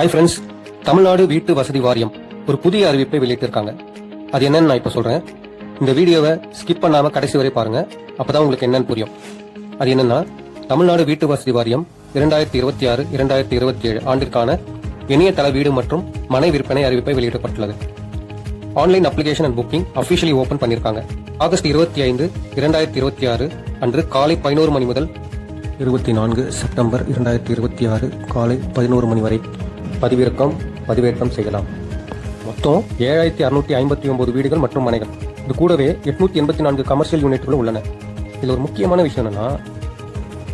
Hi friends, Tamil Nadu வீட்டு வசதி வாரியம் ஒரு புதிய அறிவிப்பை வெளியிட்டிருக்காங்க. அது என்னன்னு நான் இப்போ சொல்றேன். இந்த வீடியோவை ஸ்கிப் பண்ணாம கடைசி வரை பாருங்க, அப்பதான் உங்களுக்கு என்னன்னு புரியும். அது என்னன்னா, தமிழ்நாடு வீட்டு வசதி வாரியம் 2026-2027 ஆண்டிற்கான இணையதள வீடு மற்றும் மனை விற்பனை அறிவிப்பை வெளியிடப்பட்டுள்ளது. Online application and booking officially open பண்ணிருக்காங்க. ஆகஸ்ட் 25, 2026 அன்று காலை 11 மணி முதல் 24 செப்டம்பர் 2026 காலை 11 மணி வரை பதிவேற்றம் செய்யலாம். மொத்தம் 7659 வீடுகள் மற்றும் மனைகள். இது கூடவே 884 கமர்ஷியல் யூனிட்களும் உள்ளன. இதுல ஒரு முக்கியமான விஷயம் என்னன்னா,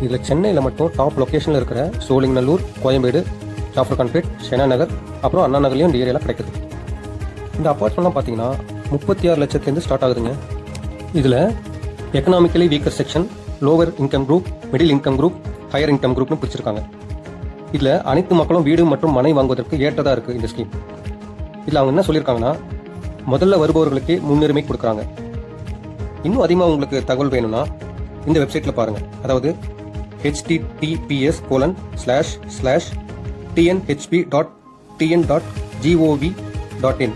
இதுல சென்னையில மட்டும் டாப் லொகேஷன்ல இருக்கிற சோழிங்கநல்லூர், கோயம்பேடு, ஜாஃபர்கான்பேட், ஷெனா நகர், அப்புறம் அண்ணா நகர்லயும் இந்த ஏரியால கிடைக்குது. இந்த அபார்ட்மெண்ட்லாம் பாத்தீங்கன்னா 36 லட்சத்துலேருந்து ஸ்டார்ட் ஆகுதுங்க. இதுல economically weaker section, lower income group, middle income group, higher income குரூப்னு பிரிச்சிருக்காங்க. இதுல அனைத்து மக்களும் வீடு மற்றும் மனை வாங்குவதற்கு ஏற்றதா இருக்கு இந்த ஸ்கீம். இதுல அவங்க என்ன சொல்லியிருக்காங்கன்னா, முதல்ல வருபவர்களுக்கு முன்னுரிமை கொடுக்குறாங்க. இன்னும் அதிகமாக உங்களுக்கு தகவல் வேணும்னா இந்த வெப்சைட்ல பாருங்க. அதாவது https://tnhp.tn.gov.in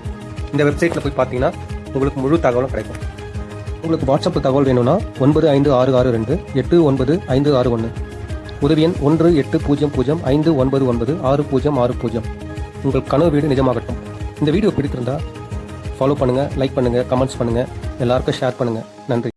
இந்த வெப்சைட்ல போய் பார்த்தீங்கன்னா உங்களுக்கு முழு தகவலும் கிடைக்கும். உங்களுக்கு வாட்ஸ்அப் தகவல் வேணும்னா 9566289561, உதவி எண் 1800599606. உங்கள் கனவு வீடு நிஜமாகட்டும். இந்த வீடியோ பிடித்திருந்தா ஃபாலோ பண்ணுங்க, லைக் பண்ணுங்க, கமெண்ட்ஸ் பண்ணுங்க, எல்லாருக்கும் ஷேர் பண்ணுங்க. நன்றி.